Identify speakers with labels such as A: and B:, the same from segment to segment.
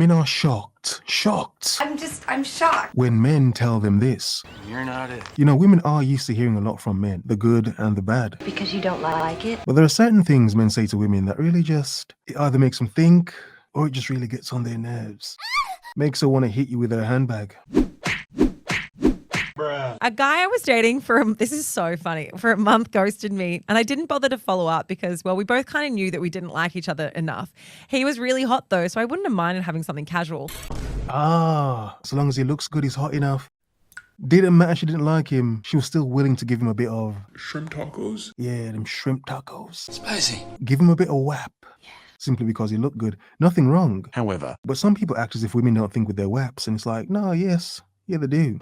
A: Women are shocked.
B: I'm shocked.
A: When men tell them this.
C: You're not it.
A: You know, women are used to hearing a lot from men, the good and the bad.
B: Because you don't like it?
A: But there are certain things men say to women that really it either makes them think or it just really gets on their nerves. Makes her want to hit you with her handbag.
D: A guy I was dating this is so funny, for a month ghosted me, and I didn't bother to follow up because, well, we both kind of knew that we didn't like each other enough. He was really hot though, so I wouldn't have minded having something casual.
A: As long as he looks good, he's hot enough. Didn't matter she didn't like him, she was still willing to give him a bit of...
E: Shrimp tacos?
A: Yeah, them shrimp tacos.
C: Spicy.
A: Give him a bit of whap. Simply because he looked good. Nothing wrong.
C: However.
A: But some people act as if women don't think with their whaps, and it's like, no, yes. Yeah, they do.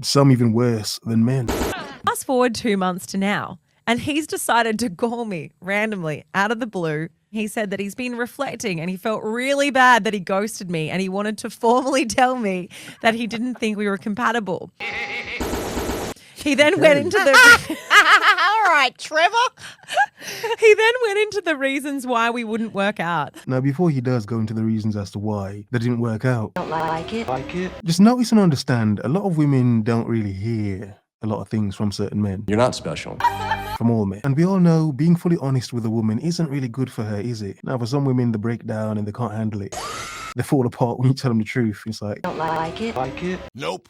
A: Some even worse than men.
D: Fast forward 2 months to now, and he's decided to call me randomly out of the blue. He said that he's been reflecting and he felt really bad that he ghosted me, and he wanted to formally tell me that he didn't think we were compatible. He then went into the...
F: All right, Trevor.
D: He then went into the reasons why we wouldn't work out.
A: Now, before he does go into the reasons as to why that didn't work out,
B: Don't like it?
A: just notice and understand, a lot of women don't really hear a lot of things from certain men.
C: You're not special.
A: From all men. And we all know being fully honest with a woman isn't really good for her, is it? Now, for some women, they break down and they can't handle it. They fall apart when you tell them the truth. It's like,
B: Don't like it?
C: Nope.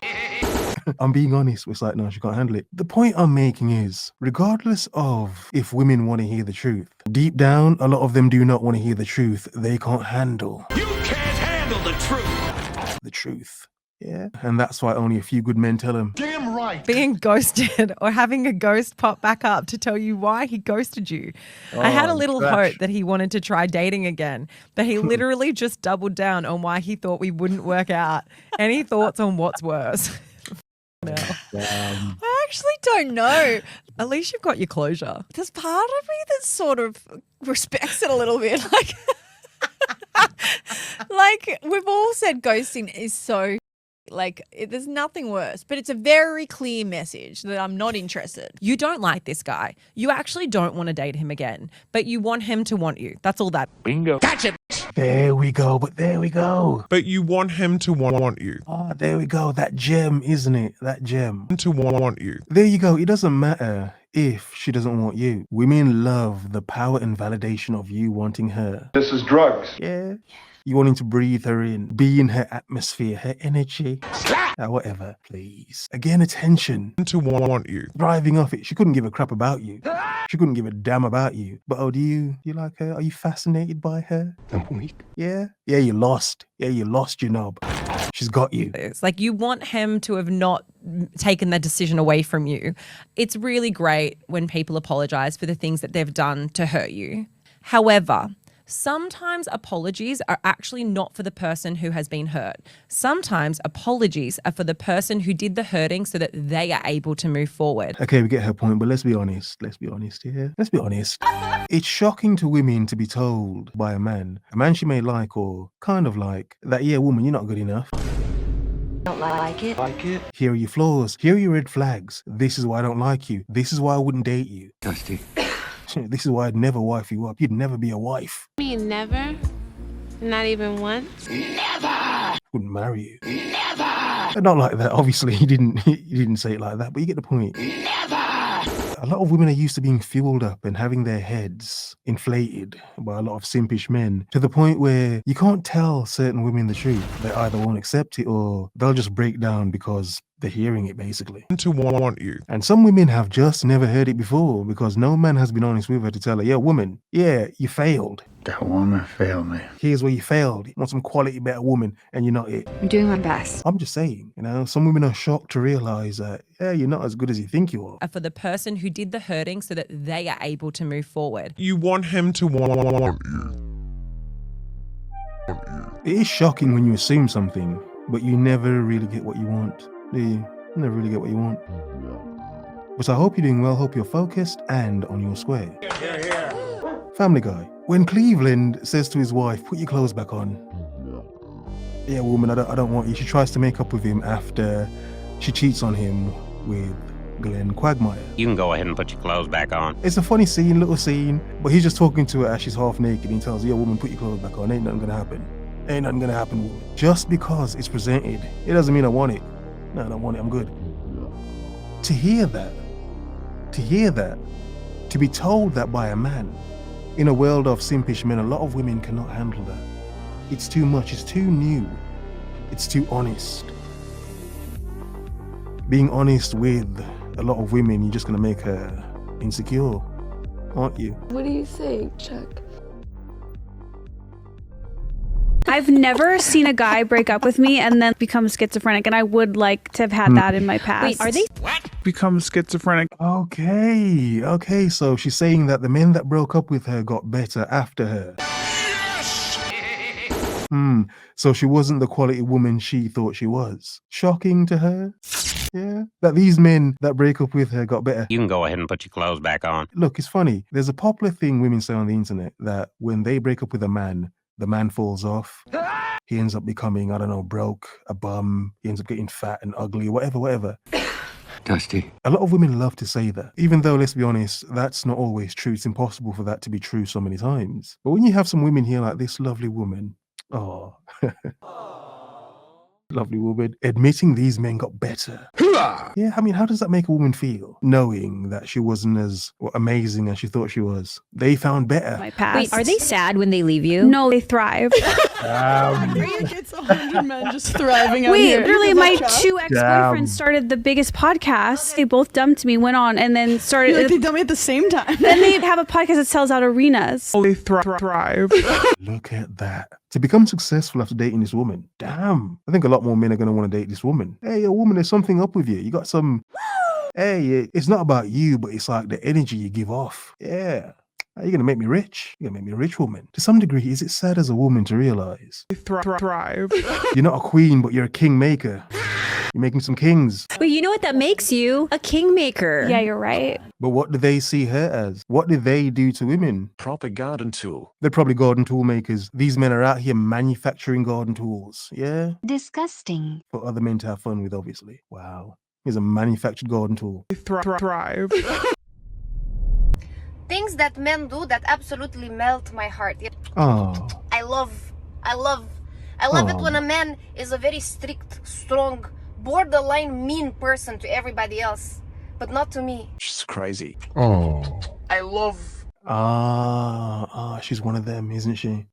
A: I'm being honest. It's like, no, she can't handle it. The point I'm making is, regardless of if women want to hear the truth, deep down, a lot of them do not want to hear the truth. They can't handle.
C: You can't handle the truth.
A: The truth. Yeah. And that's why only a few good men tell them.
C: Damn right.
D: Being ghosted or having a ghost pop back up to tell you why he ghosted you. I had a little hope that he wanted to try dating again, but he literally just doubled down on why he thought we wouldn't work out. Any thoughts on what's worse? No.
F: I actually don't know.
D: At least you've got your closure.
F: There's part of me that sort of respects it a little bit. Like we've all said ghosting is so... there's nothing worse, but it's a very clear message that I'm not interested.
D: You don't like this guy. You actually don't want to date him again, but you want him to want you. That's all that.
C: Bingo. Gotcha.
A: There we go.
E: But you want him to want you.
A: Oh, there we go. That gem, isn't it? That gem.
E: To want you.
A: There you go. It doesn't matter if she doesn't want you. Women love the power and validation of you wanting her.
G: This is drugs.
A: Yeah. You wanting to breathe her in, be in her atmosphere, her energy. Whatever, please. Again, attention.
E: To want you.
A: Thriving off it. She couldn't give a crap about you. She couldn't give a damn about you. But do you like her? Are you fascinated by her?
C: I'm weak.
A: Yeah? Yeah, you lost. Yeah, you lost your knob. She's got you.
D: It's like you want him to have not taken that decision away from you. It's really great when people apologize for the things that they've done to hurt you. However, sometimes apologies are actually not for the person who has been hurt. Sometimes apologies are for the person who did the hurting so that they are able to move forward.
A: Okay, we get her point, but let's be honest. Let's be honest here. Let's be honest. It's shocking to women to be told by a man she may like or kind of like, that, yeah, woman, you're not good enough.
B: Don't like it?
A: Here are your flaws. Here are your red flags. This is why I don't like you. This is why I wouldn't date you.
C: Dusty.
A: This is why I'd never wife you up. You'd never be a wife.
H: You mean never? Not even once?
A: Never! Wouldn't marry you. Never! Not like that. Obviously, he didn't say it like that, but you get the point. Never! A lot of women are used to being fueled up and having their heads inflated by a lot of simpish men to the point where you can't tell certain women the truth. They either won't accept it or they'll just break down because they're hearing it, basically.
E: To want you.
A: And some women have just never heard it before because no man has been honest with her to tell her, yeah, woman, yeah, you failed.
G: That woman failed me.
A: Here's where you failed. You want some quality, better woman, and you're not it.
B: I'm doing my best.
A: I'm just saying, some women are shocked to realize that, yeah, you're not as good as you think you are.
D: For the person who did the hurting so that they are able to move forward.
E: You want him to want you.
A: It is shocking when you assume something, but you never really get what you want. Do you? You never really get what you want. But I hope you're doing well, hope you're focused and on your square. Family Guy. When Cleveland says to his wife, put your clothes back on. Yeah, woman, I don't want you. She tries to make up with him after she cheats on him with Glenn Quagmire.
I: You can go ahead and put your clothes back on.
A: It's a funny scene, little scene, but he's just talking to her as she's half naked and he tells her, yeah, woman, put your clothes back on. Ain't nothing gonna happen. Ain't nothing gonna happen, woman. Just because it's presented, it doesn't mean I want it. No, I don't want it, I'm good. To hear that, to be told that by a man, in a world of simpish men, a lot of women cannot handle that. It's too much, it's too new, it's too honest. Being honest with a lot of women, you're just gonna make her insecure, aren't you?
B: What do you say, Chuck?
J: I've never seen a guy break up with me and then become schizophrenic, and I would like to have had that in my past.
H: Wait, are they?
E: Become schizophrenic.
A: Okay, so she's saying that the men that broke up with her got better after her. So she wasn't the quality woman she thought she was. Shocking to her? Yeah, that these men that break up with her got better.
I: You can go ahead and put your clothes back on.
A: Look, it's funny. There's a popular thing women say on the internet that when they break up with a man, the man falls off. He ends up becoming, I don't know, broke, a bum. He ends up getting fat and ugly, whatever.
C: Dusty.
A: A lot of women love to say that, even though, let's be honest, that's not always true. It's impossible for that to be true so many times. But when you have some women here like this lovely woman, oh, lovely woman, admitting these men got better. Yeah, I mean, how does that make a woman feel? Knowing that she wasn't as amazing as she thought she was. They found better.
J: My past.
H: Wait, are they sad when they leave you?
J: No, they thrive.
F: It's 100 men just thriving out
J: Wait,
F: here.
J: literally, my
F: Chuck?
J: two ex-boyfriends started the biggest podcast. They both dumped me, went on, and then started.
F: Like they done me at the same time.
J: Then they have a podcast that sells out arenas.
E: They thrive.
A: Look at that. To become successful after dating this woman, damn. I think a lot more men are going to want to date this woman. Hey, a woman, there's something up with you. You got some... Hey, it's not about you, but it's like the energy you give off. Yeah. You're going to make me rich. You're going to make me a rich woman. To some degree, is it sad as a woman to realize?
E: They thrive.
A: You're not a queen, but you're a kingmaker. You're making some kings.
H: But you know what that makes you? A kingmaker.
J: Yeah, you're right.
A: But what do they see her as? What do they do to women?
C: Proper garden tool.
A: They're probably garden tool makers. These men are out here manufacturing garden tools. Yeah?
B: Disgusting.
A: For other men to have fun with, obviously. Wow. Here's a manufactured garden tool.
E: They thrive.
K: Things that men do that absolutely melt my heart.
A: Oh.
K: I love it when a man is a very strict, strong, borderline mean person to everybody else, but not to me.
C: She's crazy.
K: I love
A: She's one of them, isn't she?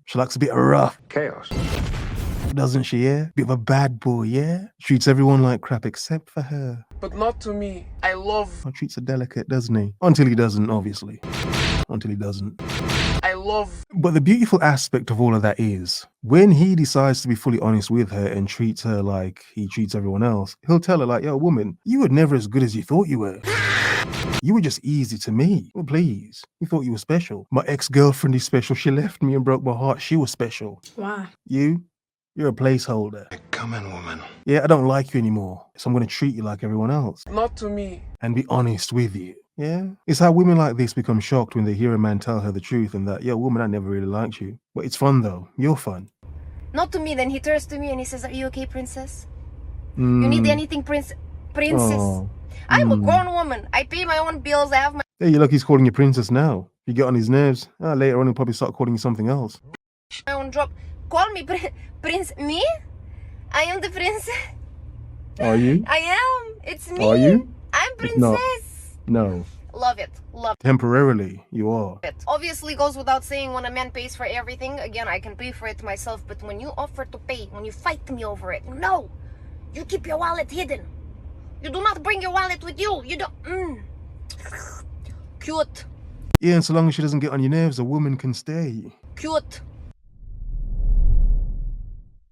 A: She likes a bit of rough.
C: Chaos.
A: Doesn't she, yeah? Bit of a bad boy, yeah? Treats everyone like crap except for her.
E: But not to me. I love.
A: Treats her delicate, doesn't he? Until he doesn't, obviously. Until he doesn't.
E: I love.
A: But the beautiful aspect of all of that is, when he decides to be fully honest with her and treats her like he treats everyone else, he'll tell her like, yo, woman, you were never as good as you thought you were. You were just easy to me. Well, please. You thought you were special. My ex-girlfriend is special. She left me and broke my heart. She was special.
F: Why?
A: You're a placeholder.
C: Come in, woman.
A: Yeah, I don't like you anymore, so I'm going to treat you like everyone else.
E: Not to me.
A: And be honest with you. Yeah? It's how women like this become shocked when they hear a man tell her the truth and that, yo, woman, I never really liked you. But it's fun though. You're fun.
K: not to me. Then he turns to me and he says, "Are you okay, princess? You need anything, princess?
A: Oh.
K: I'm a grown woman. I pay my own bills. I have my
A: Hey, you're lucky he's calling you princess now. You get on his nerves. Later on, he'll probably start calling you something else.
K: own job. Call me prince. Me? I am the princess.
A: Are you?
K: I am. It's me.
A: Are you?
K: I'm
A: It's not.
K: princess.
A: No.
K: Love it. Love
A: Temporarily, you are.
K: it. Obviously goes without saying when a man pays for everything. Again, I can pay for it myself. But when you offer to pay, when you fight me over it, no. You keep your wallet hidden. You do not bring your wallet with you. You don't. Cute.
A: Yeah, and so long as she doesn't get on your nerves, a woman can stay.
K: Cute.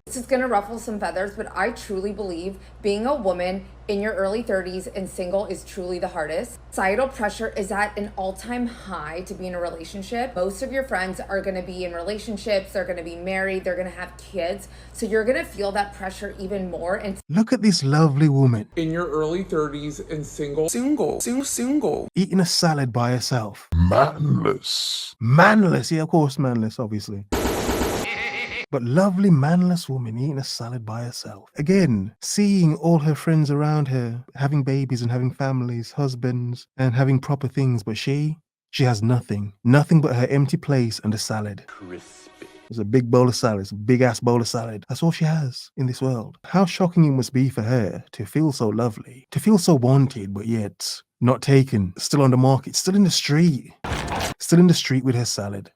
L: This is going to ruffle some feathers, but I truly believe being a woman in your early 30s and single is truly the hardest. Societal pressure is at an all-time high to be in a relationship. Most of your friends are going to be in relationships, they're going to be married, they're going to have kids. So you're going to feel that pressure even more. And
A: Look at this lovely woman.
E: In your early 30s and single.
A: Eating a salad by herself.
G: Manless.
A: Manless, yeah, of course, manless, obviously. But lovely, manless woman eating a salad by herself. Again, seeing all her friends around her having babies and having families, husbands, and having proper things, but she has nothing. Nothing but her empty place and a salad.
C: Crispy.
A: It's a big bowl of salad. It's a big ass bowl of salad. That's all she has in this world. How shocking it must be for her to feel so lovely, to feel so wanted, but yet not taken, still on the market, still in the street with her salad.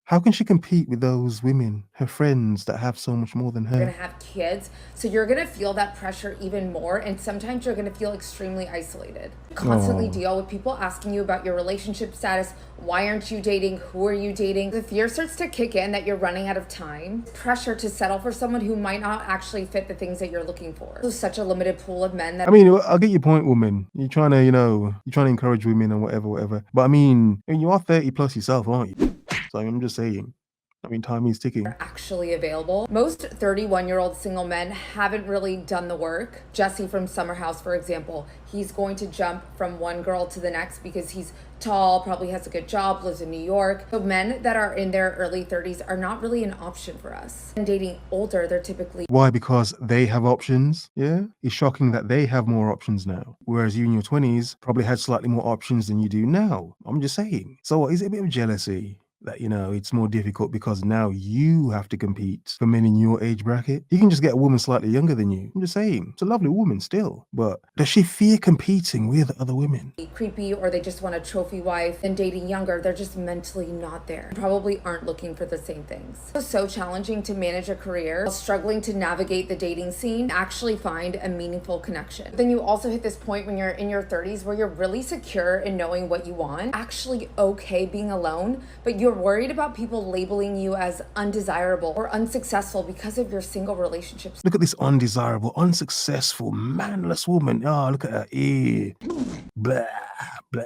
A: How can she compete with those women, her friends that have so much more than her?
L: You're gonna have kids, so you're gonna feel that pressure even more, and sometimes you're gonna feel extremely isolated. Constantly deal with people asking you about your relationship status. Why aren't you dating? Who are you dating? The fear starts to kick in that you're running out of time. Pressure to settle for someone who might not actually fit the things that you're looking for. There's such a limited pool of men that
A: I mean, I'll get your point, woman. You're trying to, you're trying to encourage women and whatever. But I mean, you are 30 plus yourself, aren't you? So I'm just saying. I mean, time is ticking.
L: are actually available. Most 31-year-old single men haven't really done the work. Jesse from Summer House, for example, he's going to jump from one girl to the next because he's tall, probably has a good job, lives in New York. So men that are in their early 30s are not really an option for us. And dating older, they're typically...
A: Why? Because they have options, yeah? It's shocking that they have more options now. Whereas you in your 20s probably had slightly more options than you do now. I'm just saying. So what, is it a bit of jealousy? That, it's more difficult because now you have to compete for men in your age bracket. You can just get a woman slightly younger than you. I'm just saying, it's a lovely woman still, but does she fear competing with other women?
L: Creepy, or they just want a trophy wife. And dating younger, they're just mentally not there. Probably aren't looking for the same things. It's so challenging to manage a career while struggling to navigate the dating scene, actually find a meaningful connection. Then you also hit this point when you're in your 30s where you're really secure in knowing what you want, actually okay being alone, but you're worried about people labeling you as undesirable or unsuccessful because of your single relationships.
A: Look at this undesirable, unsuccessful, manless woman. Oh, look at her. Ew. Blah, blah.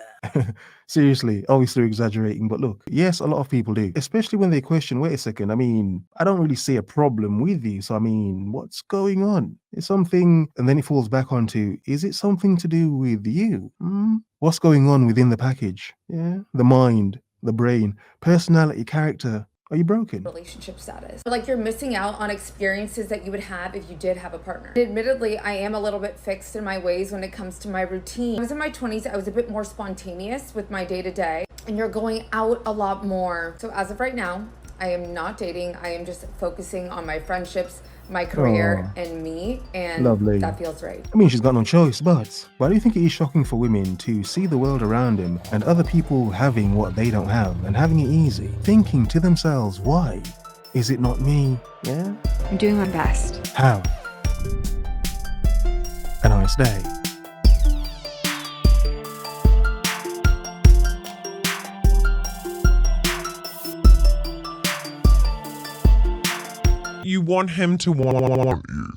A: Seriously, obviously exaggerating, but look, yes, a lot of people do, especially when they question, wait a second, I mean, I don't really see a problem with you, so I mean, what's going on? It's something, and then it falls back onto, is it something to do with you? What's going on within the package? Yeah, the mind, the brain, personality, character. Are you broken?
L: Relationship status. Like you're missing out on experiences that you would have if you did have a partner. Admittedly, I am a little bit fixed in my ways when it comes to my routine. When I was in my 20s, I was a bit more spontaneous with my day-to-day, and you're going out a lot more. So as of right now, I am not dating. I am just focusing on my friendships, my career, and me, and
A: lovely.
L: That feels right.
A: I mean, she's got no choice, but why do you think it is shocking for women to see the world around them and other people having what they don't have and having it easy, thinking to themselves, why is it not me? Yeah?
B: I'm doing my best.
A: How? A nice day.
M: You want him to want you.